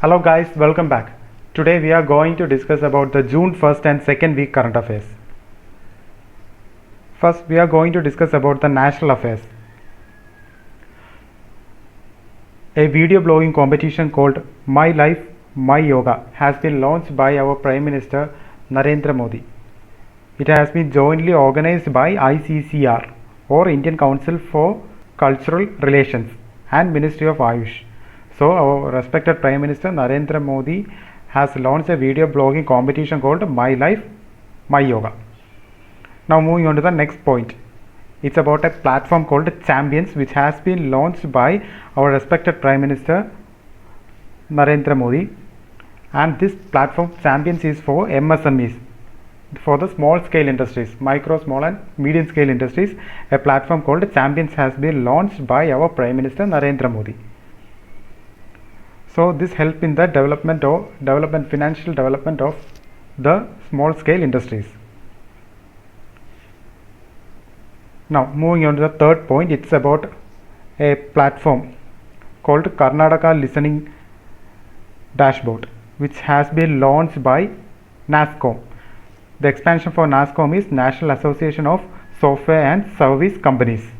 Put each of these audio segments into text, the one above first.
Hello guys, welcome back. Today we are going to discuss about the June 1st and 2nd week current affairs. First we are going to discuss about the national affairs. A video blogging competition called My Life, My Yoga has been launched by our Prime Minister Narendra Modi. It has been jointly organized by ICCR or Indian Council for Cultural Relations and Ministry of Ayush. So our respected Prime Minister Narendra Modi has launched a video blogging competition called My Life, My Yoga. Now moving on to the next point. It's about a platform called Champions, which has been launched by our respected Prime Minister Narendra Modi. And this platform Champions is for MSMEs, for the small scale industries, micro, small and medium scale industries. A platform called Champions has been launched by our Prime Minister Narendra Modi. So this help in the financial development of the small scale industries. Now moving on to the third point, it's about a platform called Karnataka Listening Dashboard, which has been launched by NASSCOM. The expansion for NASSCOM is National Association of Software and Service Companies.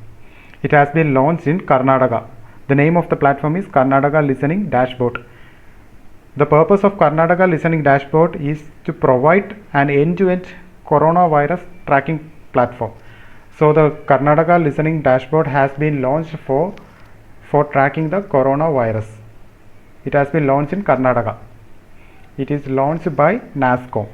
It has been launched in Karnataka. The name of the platform is Karnataka Listening Dashboard. The purpose of Karnataka Listening Dashboard is to provide an end-to-end coronavirus tracking platform. So the Karnataka Listening Dashboard has been launched for tracking the coronavirus. It has been launched in Karnataka. It is launched by NASSCOM.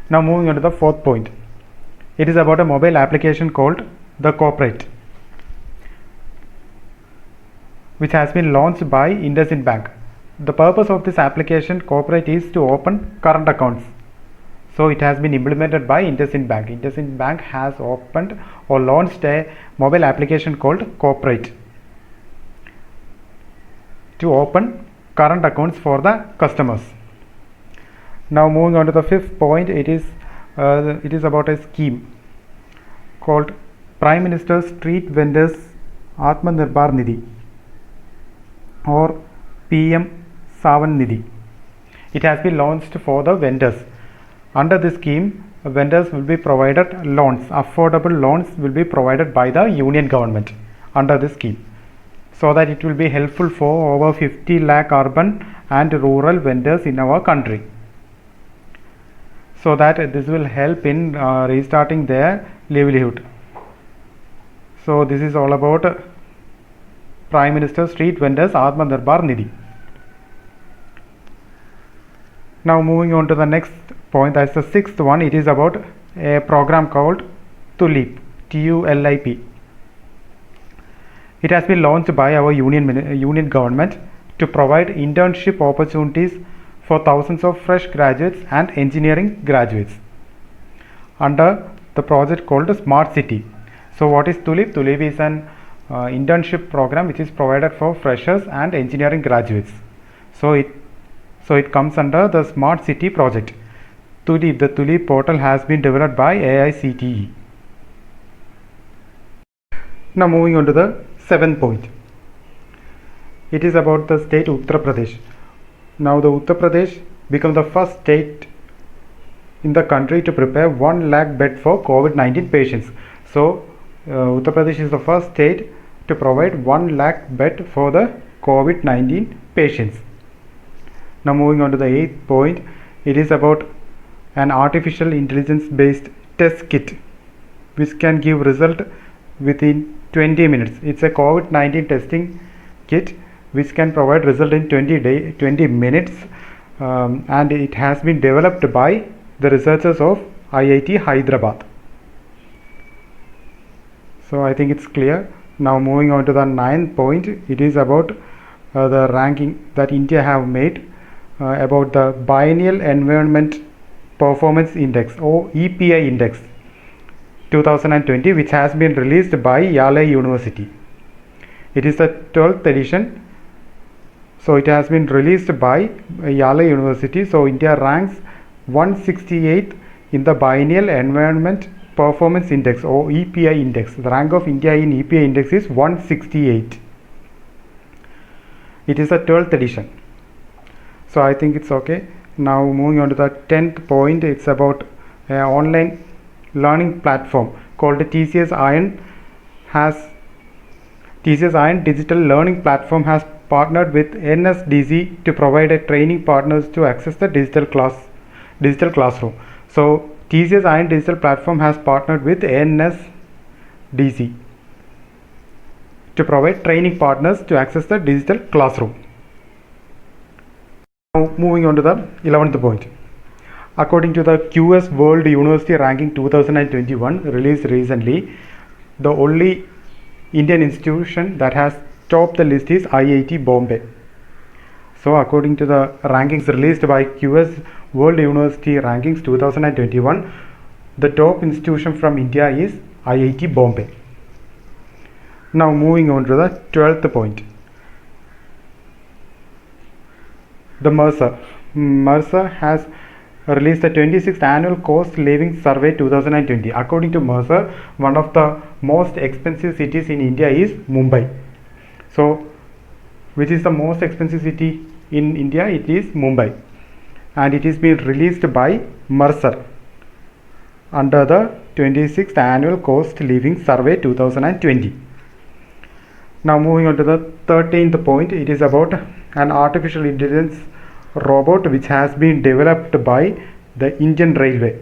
Now moving on to the fourth point. It is about a mobile application called the Corporate, which has been launched by IndusInd Bank. The purpose of this application Corporate is to open current accounts. So it has been implemented by IndusInd Bank. IndusInd Bank has opened or launched a mobile application called Corporate to open current accounts for the customers. Now moving on to the fifth point, it is about a scheme called Prime Minister's Street Vendors Atmanirbhar Nidhi or PM Savan Nidhi. It has been launched for the vendors. Under this scheme, vendors will be provided loans. Affordable loans will be provided by the union government under this scheme, so that it will be helpful for over 50 lakh urban and rural vendors in our country, so that this will help in restarting their livelihood. So this is all about Prime Minister Street Vendors Atmanirbhar Nidhi. Now moving on to the next point, that's the sixth one. It is about a program called TULIP, TULIP. It has been launched by our union government to provide internship opportunities for thousands of fresh graduates and engineering graduates under the project called Smart City. So what is TULIP? TULIP is an internship program which is provided for freshers and engineering graduates. So it comes under the Smart City project. TULIP, the TULIP portal has been developed by AICTE. Now moving on to the seventh point. It is about the state Uttar Pradesh. Now the Uttar Pradesh became the first state in the country to prepare 1 lakh bed for COVID-19 patients. So Uttar Pradesh is the first state to provide 1 lakh bed for the COVID-19 patients. Now moving on to the eighth point, it is about an artificial intelligence based test kit which can give result within 20 minutes. It's a COVID-19 testing kit which can provide result in 20 minutes, and it has been developed by the researchers of IIT Hyderabad. So I think it's clear. Now moving on to the ninth point, it is about the ranking that India have made about the Biennial Environment Performance Index or EPI Index 2020, which has been released by Yale University. It is the 12th edition. So it has been released by Yale University. So India ranks 168th in the Biennial Environment Performance Index or EPI Index. The rank of India in EPI Index is 168. It is the 12th edition. So I think it's okay. Now moving on to the 10th point, it's about an online learning platform called TCS Iron Digital Learning Platform has partnered with NSDC to provide a training partners to access the digital classroom. So TCS Iron Digital Platform has partnered with NSDC to provide training partners to access the digital classroom. Now moving on to the 11th point. According to the QS World University Ranking 2021 released recently, the only Indian institution that has topped the list is IIT Bombay. So according to the rankings released by QS World University Rankings 2021, the top institution from India is IIT Bombay. Now moving on to the 12th point. The Mercer has released the 26th annual cost living survey 2020. According to Mercer, one of the most expensive cities in India is Mumbai. So which is the most expensive city in India? It is Mumbai, and it is being released by Mercer under the 26th annual cost living survey 2020. Now moving on to the 13th point, it is about an artificial intelligence robot which has been developed by the Indian Railway.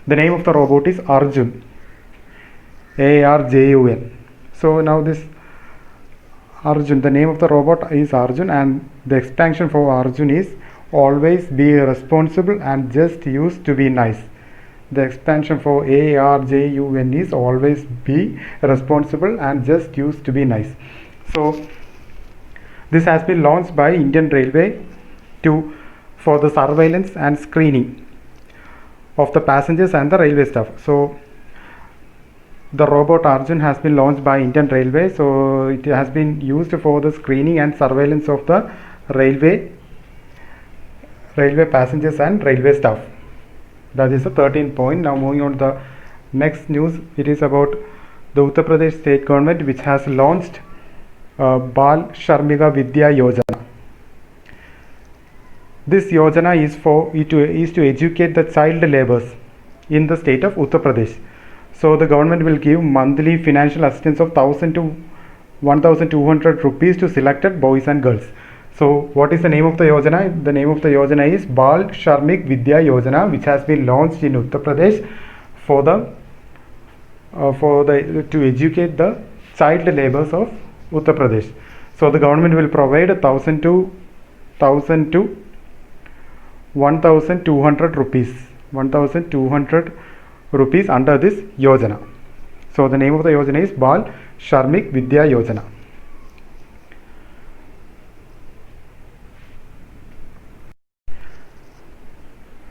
The name of the robot is Arjun, ARJUN. So now this Arjun, the name of the robot is Arjun, and the expansion for Arjun is always be responsible and just used to be nice. The expansion for ARJUN is always be responsible and just used to be nice. So this has been launched by Indian Railway for the surveillance and screening of the passengers and the railway staff. So the robot Arjun has been launched by Indian Railway. So it has been used for the screening and surveillance of the railway passengers and railway staff. That is the 13th point. Now moving on to the next news, it is about the Uttar Pradesh state government which has launched Bal Sharmika Vidya Yojana. This Yojana is to educate the child labourers in the state of Uttar Pradesh. So the government will give monthly financial assistance of 1,000 to 1,200 rupees to selected boys and girls. So what is the name of the Yojana? The name of the Yojana is Bal Sharmik Vidya Yojana, which has been launched in Uttar Pradesh to educate the child labourers of Uttar Pradesh. So the government will provide 1,000 to 1,200 rupees under this Yojana. So the name of the Yojana is Bal Sharmik Vidya Yojana.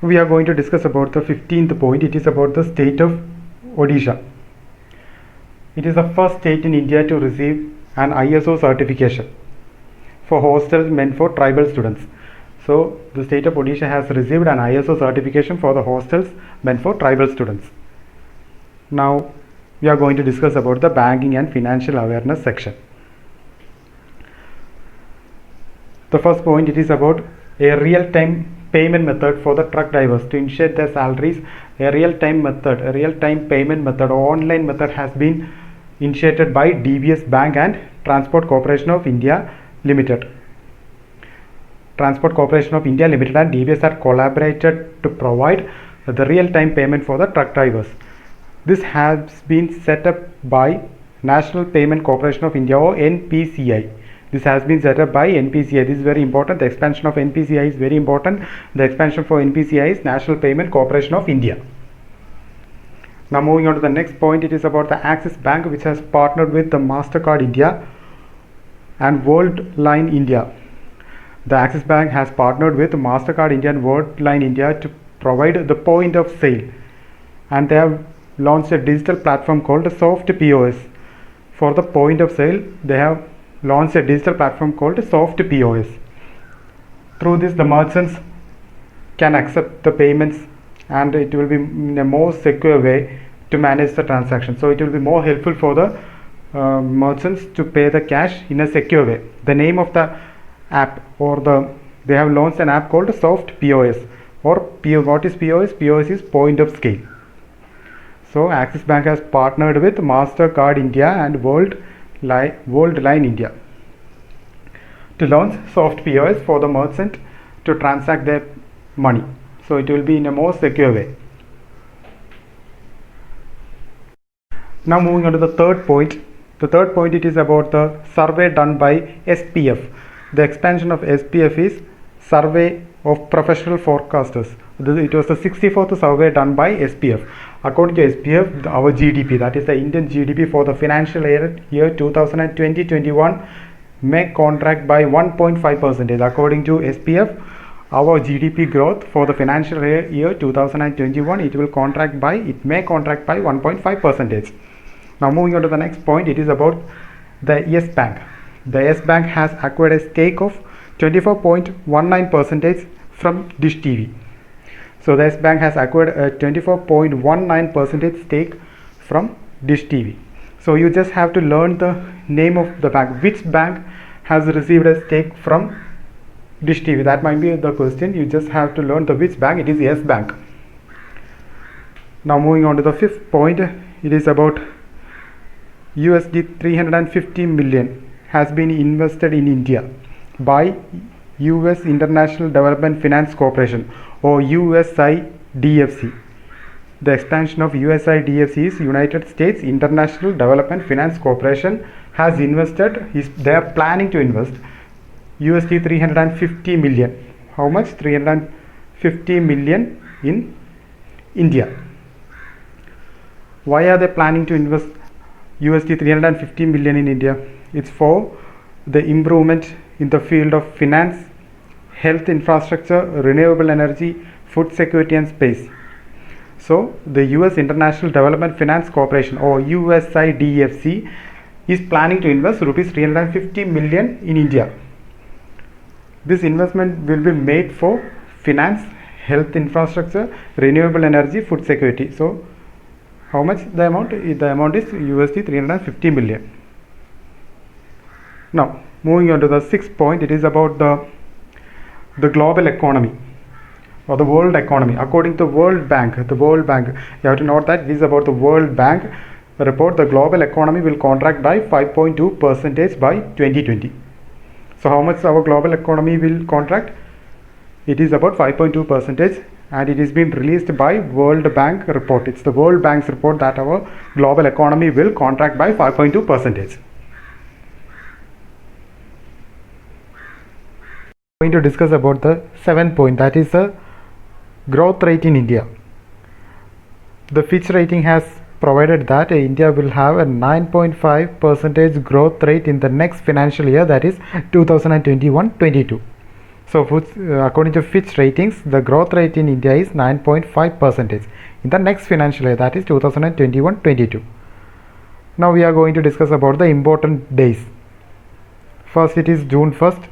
We are going to discuss about the 15th point. It is about the state of Odisha. It is the first state in India to receive an ISO certification for hostels meant for tribal students. So the state of Odisha has received an ISO certification for the hostels meant for tribal students. Now we are going to discuss about the banking and financial awareness section. The first point, it is about a real-time payment method for the truck drivers to initiate their salaries. A real-time payment method or online method has been initiated by DBS Bank and Transport Corporation of India Limited. Transport Corporation of India Limited and DBS are collaborated to provide the real-time payment for the truck drivers. This has been set up by National Payment Corporation of India or NPCI. This has been set up by NPCI. This is very important. The expansion of NPCI is very important. The expansion for NPCI is National Payment Corporation of India. Now moving on to the next point, it is about the Axis Bank, which has partnered with the MasterCard India and Worldline India. The Axis Bank has partnered with MasterCard India and Worldline India to provide the point of sale, and they have launched a digital platform called Soft POS. For the point of sale, they have launched a digital platform called Soft POS. Through this, the merchants can accept the payments, and it will be in a more secure way to manage the transaction. So it will be more helpful for the merchants to pay the cash in a secure way. The name of the app, or they have launched an app called Soft POS, or what is POS? POS is point of scale. So Axis Bank has partnered with MasterCard India and Worldline India to launch Soft POS for the merchant to transact their money. So it will be in a more secure way. Now moving on to the third point. The third point, it is about the survey done by SPF. The expansion of SPF is Survey of Professional Forecasters. It was the 64th survey done by SPF. According to SPF, our GDP, that is the Indian GDP for the financial year 2020-21, may contract by 1.5%. According to SPF, our GDP growth for the financial year 2021, it may contract by 1.5%. Now moving on to the next point, it is about the Yes Bank. The Yes Bank has acquired a stake of 24.19% from Dish TV. So the Yes Bank has acquired a 24.19% stake from Dish TV. So you just have to learn the name of the bank. Which bank has received a stake from Dish TV? That might be the question. You just have to learn the which bank. It is Yes Bank. Now moving on to the fifth point, it is about USD 350 million has been invested in India by US International Development Finance Corporation, or USIDFC. The expansion of USIDFC is United States International Development Finance Corporation has invested, they are planning to invest USD 350 million. How much? 350 million in India. Why are they planning to invest USD 350 million in India? It's for the improvement in the field of finance, health infrastructure, renewable energy, food security and space. So the US International Development Finance Corporation, or USIDFC, is planning to invest rupees 350 million in India. This investment will be made for finance, health infrastructure, renewable energy, food security. So how much the amount? The amount is USD 350 million. Now moving on to the sixth point, it is about the global economy or the world economy. According to the World Bank, you have to note that this is about the World Bank report. The global economy will contract by 5.2% by 2020. So how much our global economy will contract? It is about 5.2%, and it is been released by World Bank report. It's the World Bank's report that our global economy will contract by 5.2%. Going to discuss about the seventh point, that is the growth rate in India. The Fitch rating has provided that India will have a 9.5% growth rate in the next financial year, that is 2021-22. So according to Fitch ratings, the growth rate in India is 9.5% in the next financial year, that is 2021-22. Now we are going to discuss about the important days. First, it is June 1st.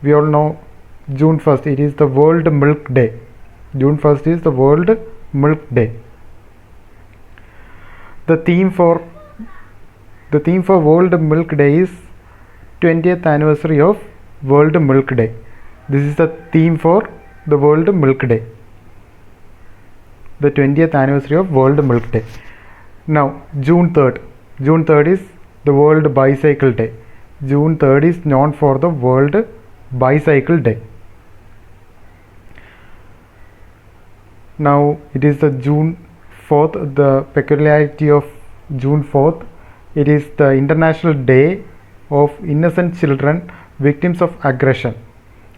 We all know June 1st, it is the World Milk Day. June 1st is the World Milk Day. The theme for World Milk Day is 20th anniversary of World Milk Day. This is the theme for the World Milk Day, the 20th anniversary of World Milk Day. Now June 3rd is the World Bicycle Day. June 3rd is known for the World Bicycle Day. Now it is the June 4th. The peculiarity of June 4th, it is the International Day of Innocent Children Victims of Aggression.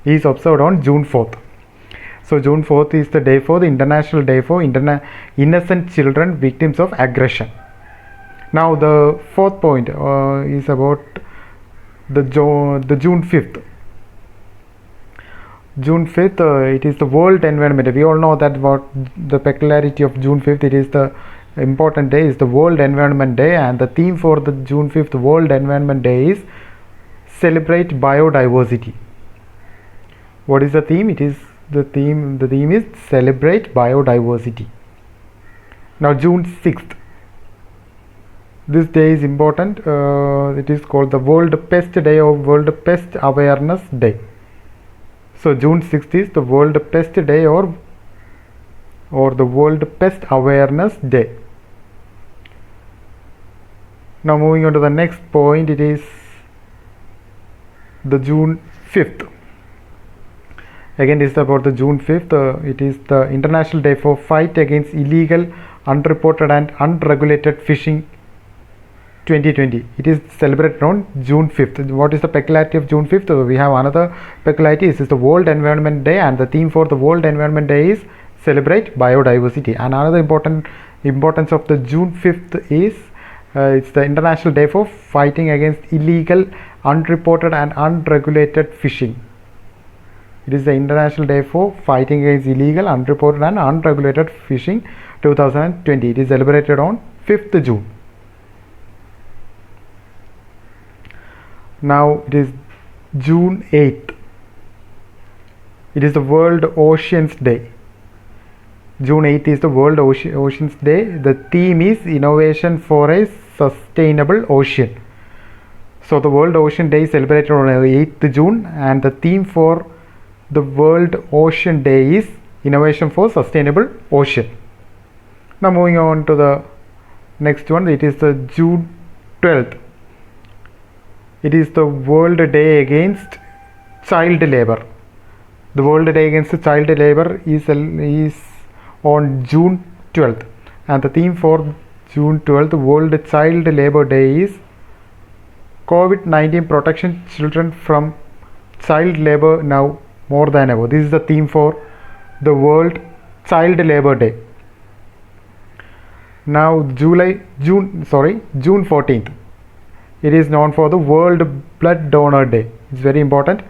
It is observed on June 4th. So June 4th is the day for the International Day for Innocent Children Victims of Aggression. Now the fourth point is about the June 5th. June 5th, it is the World Environment Day. We all know that what the peculiarity of June 5th, it is the important day is the World Environment Day, and the theme for the June 5th World Environment Day is Celebrate Biodiversity. What is the theme? The theme is Celebrate Biodiversity. Now June 6th. This day is important. It is called the World Pest Day or World Pest Awareness Day. So June 6th is the World Pest Day or the World Pest Awareness Day. Now moving on to the next point, it is the June 5th. Again, this is about the June 5th. It is the International Day for Fight Against Illegal, Unreported and Unregulated Fishing 2020. It is celebrated on June 5th. What is the peculiarity of June 5th? We have another peculiarity. This is the World Environment Day, and the theme for the World Environment Day is Celebrate Biodiversity. And another importance of the June 5th is it's the International Day for Fighting Against Illegal, Unreported and Unregulated Fishing. It is the International Day for Fighting Against Illegal, Unreported and Unregulated Fishing 2020. It is celebrated on 5th June. Now it is June 8th. It is the World Oceans Day. June 8th is the World Oceans Day. The theme is Innovation for a Sustainable Ocean. So the World Ocean Day is celebrated on 8th June, and the theme for the World Ocean Day is Innovation for Sustainable Ocean. Now moving on to the next one, it is the June 12th. It is the World Day Against Child Labor. The World Day Against Child Labor is on June 12th, and the theme for June 12th World Child Labor Day is COVID-19 Protection Children from Child Labor Now More Than Ever. This is the theme for the World Child Labor Day. Now June 14th. It is known for the World Blood Donor Day. It's very important.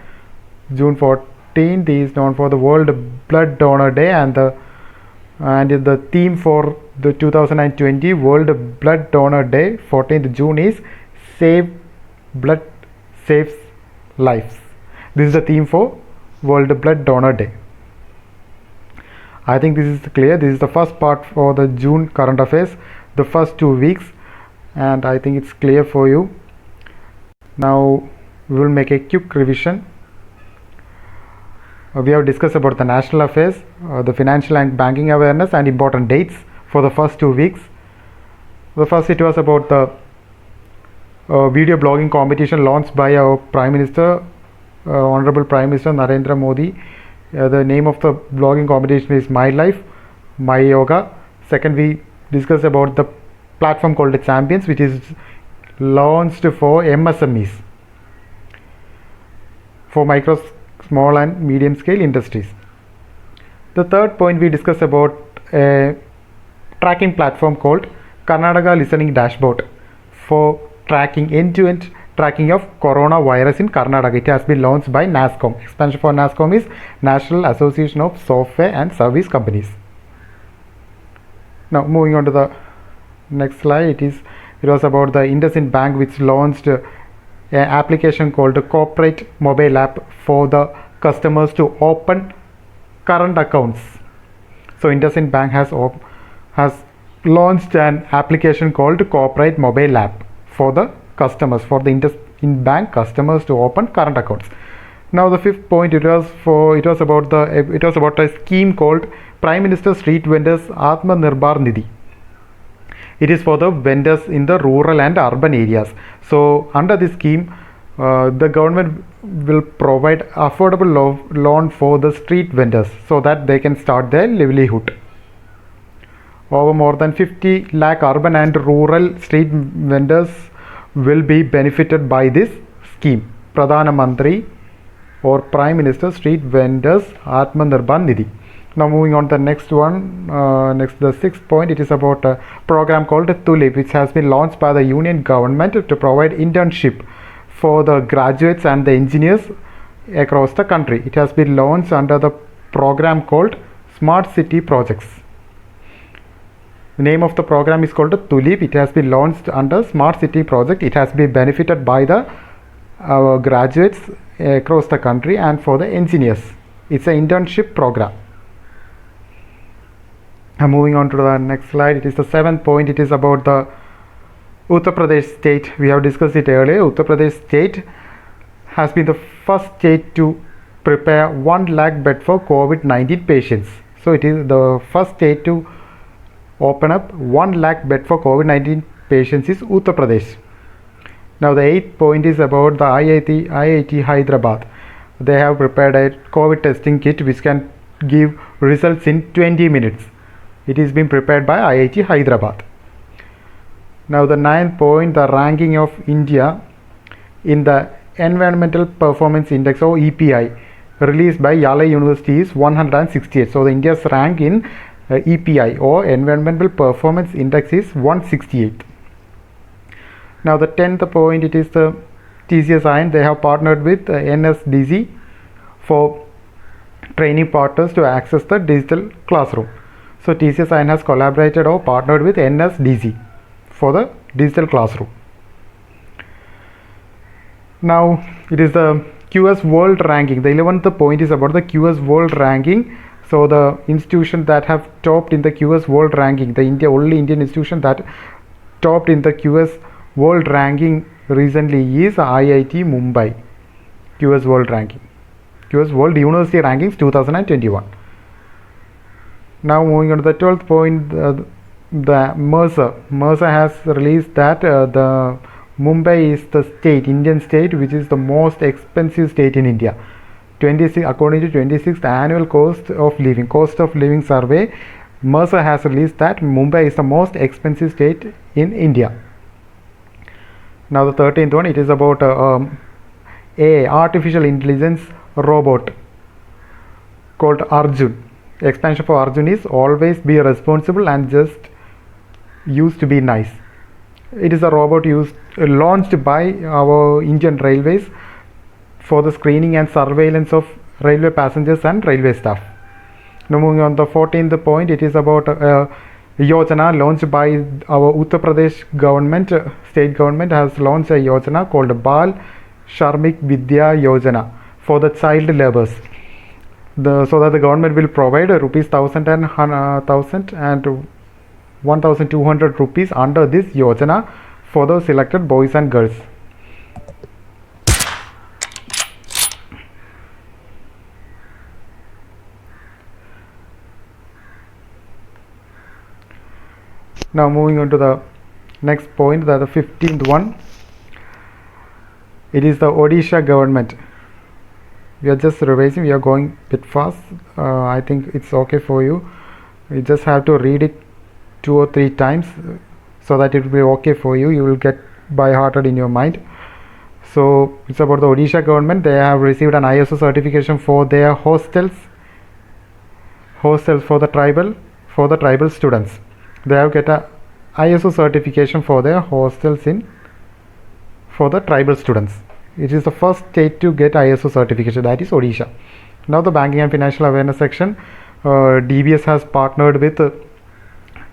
June 14th is known for the World Blood Donor Day, and the theme for the 2020 World Blood Donor Day 14th June is Save Blood Saves Lives. This is the theme for World Blood Donor Day. I think this is clear. This is the first part for the June current affairs, the first 2 weeks, and I think it's clear for you. Now we will make a quick revision. We have discussed about the national affairs, the financial and banking awareness, and important dates for the first 2 weeks. The first, it was about the video blogging competition launched by our Prime Minister, Honorable Prime Minister Narendra Modi. The name of the blogging competition is My Life, My Yoga. Second, we discussed about the platform called the Champions, which is launched for MSMEs, for micro, small and medium scale industries. The third point, we discussed about a tracking platform called Karnataka Listening Dashboard for tracking end-to-end tracking of coronavirus in Karnataka. It has been launched by NASSCOM. Expansion for NASSCOM is National Association of Software and Service Companies. Now moving on to the next slide, it was about the IndusInd Bank, which launched an application called the Corporate Mobile App for the customers to open current accounts. So IndusInd Bank has launched an application called Corporate Mobile App for the customers, for the IndusInd Bank customers to open current accounts. Now the fifth point, it was about a scheme called Prime Minister Street Vendors Atmanirbhar Nidhi. It is for the vendors in the rural and urban areas. So under this scheme, the government will provide affordable loan for the street vendors so that they can start their livelihood. Over more than 50 lakh urban and rural street vendors will be benefited by this scheme, Pradhana Mantri or Prime Minister Street Vendors Atmanirbhar Nidhi. Now moving on to the next one, the sixth point, it is about a program called Tulip, which has been launched by the Union Government to provide internship for the graduates and the engineers across the country. It has been launched under the program called Smart City Projects. The name of the program is called Tulip. It has been launched under Smart City Project. It has been benefited by the graduates across the country and for the engineers. It's an internship program. Moving on to the next slide, it is the seventh point. It is about the Uttar Pradesh state. We have discussed it earlier. Uttar Pradesh state has been the first state to prepare 1 lakh bed for COVID-19 patients. So it is the first state to open up 1 lakh bed for COVID-19 patients is Uttar Pradesh. Now the eighth point is about the IIT Hyderabad. They have prepared a COVID testing kit which can give results in 20 minutes. It is being prepared by IIT Hyderabad. Now the ninth point, the ranking of India in the Environmental Performance Index or EPI released by Yale University is 168. So the India's rank in EPI or Environmental Performance Index is 168. Now the 10th point, it is the TCS Iron. They have partnered with NSDC for training partners to access the digital classroom. So TCS Iron has collaborated or partnered with NSDC for the digital classroom. Now it is the QS World Ranking. The 11th point is about the QS World Ranking. So the institution that have topped in the QS World Ranking, the only Indian institution that topped in the QS World Ranking recently is IIT Mumbai. QS World Ranking, QS World University Rankings 2021. Now moving on to the 12th point, the Mercer has released that the Mumbai is the state, Indian state, which is the most expensive state in India. According to 26th annual cost of living survey, Mercer has released that Mumbai is the most expensive state in India. Now the 13th one, it is about AI, artificial intelligence robot called Arjun. The expansion for Arjun is always be responsible and just used to be nice. It is a robot launched by our Indian Railways for the screening and surveillance of railway passengers and railway staff. Now moving on the 14th point, it is about Yojana launched by our Uttar Pradesh government. State government has launched a Yojana called Bal Sharmik Vidya Yojana for the child labours. So that the government will provide rupees 1,000 and 1,200 rupees under this Yojana for the selected boys and girls. Now moving on to the next point, that the 15th one, it is the Odisha government. We are just revising, we are going a bit fast. I think it's okay for you. You just have to read it 2 or 3 times so that it will be okay for you. You will get by hearted in your mind. So it's about the Odisha government. They have received an ISO certification for their hostels for the tribal students. They have get a ISO certification for their hostels for the tribal students. It is the first state to get ISO certification, that is Odisha. Now the banking and financial awareness section, DBS has partnered with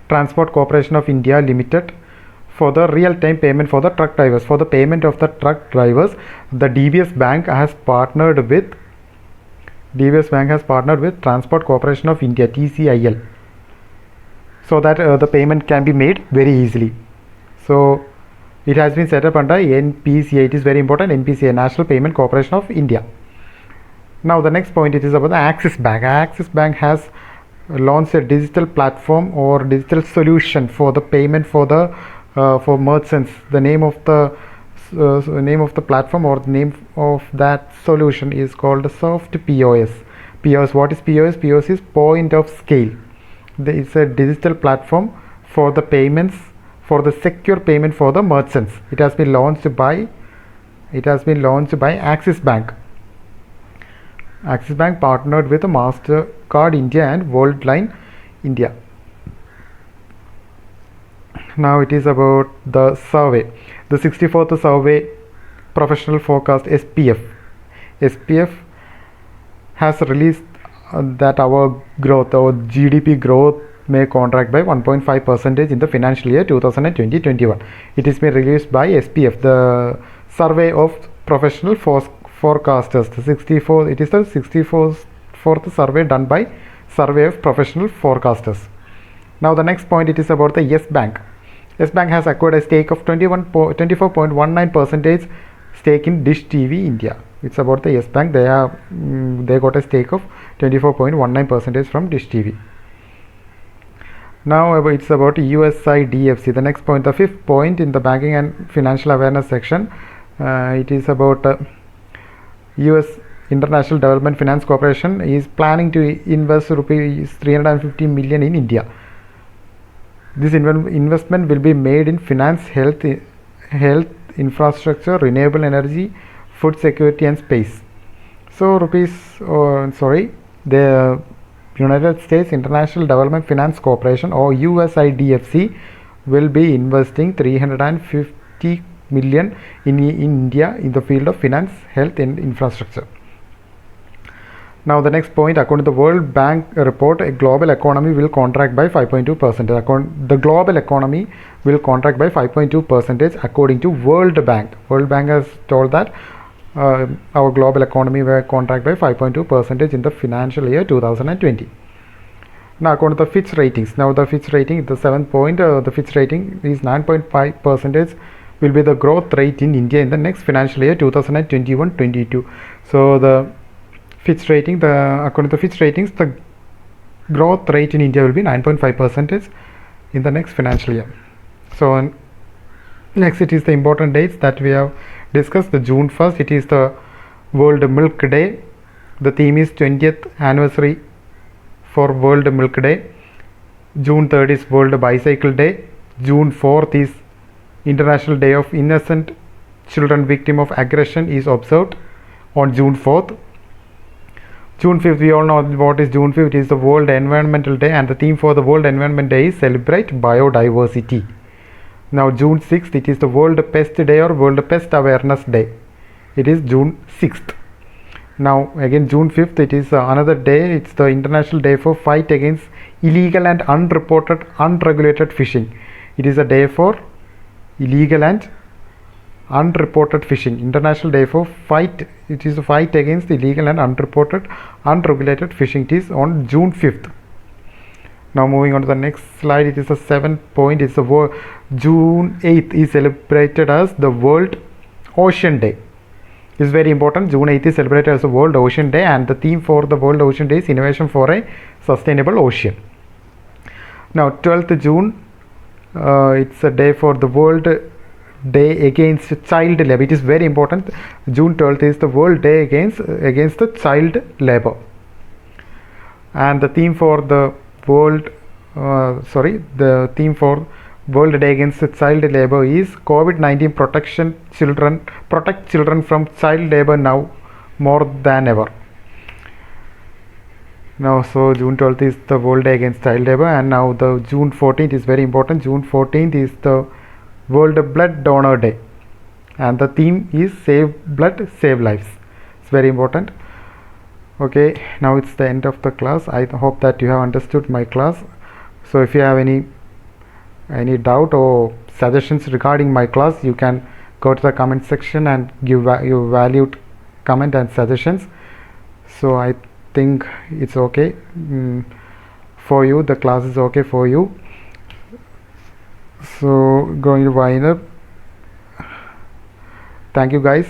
Transport Corporation of India Limited for the real-time payment for the truck drivers. For the payment of the truck drivers, the DBS Bank has partnered with Transport Corporation of India (TCIL), so that the payment can be made very easily. So it has been set up under NPCI. It is very important, NPCI, National Payment Corporation of India. Now the next point, it is about the Axis Bank. Axis Bank has launched a digital platform or digital solution for the payment for merchants. The name of the platform or the name of that solution is called Soft POS. POS, what is POS? POS is point of scale. It's a digital platform for the payments, for the secure payment for the merchants. It has been launched by Axis Bank. Axis Bank partnered with MasterCard India and Worldline India. Now it is about the survey, the 64th survey professional forecast SPF. SPF has released that our GDP growth may contract by 1.5% in the financial year 2020-21. It is been released by SPF, the survey of professional forecasters. It is the 64th survey done by Survey of Professional Forecasters. Now the next point, it is about the Yes Bank. Yes Bank has acquired a stake of 24.19% stake in Dish TV India. It's about the Yes Bank. They got a stake of 24.19% from Dish TV. Now it's about USIDFC. The next point, the fifth point in the banking and financial awareness section, it is about US International Development Finance Corporation is planning to invest rupees 350 million in India. This investment will be made in finance, health infrastructure, renewable energy, food security and space. So the United States International Development Finance Corporation, or USIDFC, will be investing 350 million in India in the field of finance, health and infrastructure. Now the next point, according to the World Bank report, a global economy will contract by 5.2%. The global economy will contract by 5.2% according to World Bank. World Bank has told that our global economy will contract by 5.2% in the financial year 2020. Now according to the Fitch ratings, now the Fitch rating, the 7th point, the Fitch rating is 9.5% will be the growth rate in India in the next financial year 2021-22. So the Fitch rating, according to the Fitch ratings, the growth rate in India will be 9.5% in the next financial year. So next, it is the important dates that we have discussed. The June 1st, it is the World Milk Day. The theme is 20th anniversary for World Milk Day. June 3rd is World Bicycle Day. June 4th is International Day of Innocent Children Victim of Aggression is observed on June 4th. June 5th, we all know what is June 5th. It is the World Environmental Day, and the theme for the World Environment Day is Celebrate Biodiversity. Now June 6th, it is the World Pest Day or World Pest Awareness Day. It is June 6th. Now again June 5th, it is another day. It's the International Day for Fight Against Illegal and Unregulated Fishing. It is a day for illegal and unreported fishing. International Day for Fight. It is a fight against illegal and unregulated fishing. It is on June 5th. Now moving on to the next slide, it is the 7th point. It's the June 8th is celebrated as the World Ocean Day. This is very important. June 8th is celebrated as the World Ocean Day, and the theme for the World Ocean Day is Innovation for a Sustainable Ocean. Now 12th June, it's a day for the World Day Against Child Labor. It is very important. June 12th is the World Day against the child labor, and the theme for the World Day Against Child Labor is COVID-19 protect children from child labor now more than ever. Now so June 12th is the World Day Against Child Labor, and now the June 14th is very important. June 14th is the World Blood Donor Day, and the theme is Save Blood, Save Lives. It's very important. Okay, now it's the end of the class. I hope that you have understood my class. So if you have any doubt or suggestions regarding my class, you can go to the comment section and give your valued comment and suggestions. So I think it's okay for you. The class is okay for you. So going to wind up. Thank you guys.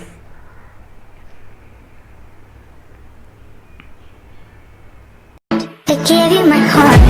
I gave you my heart.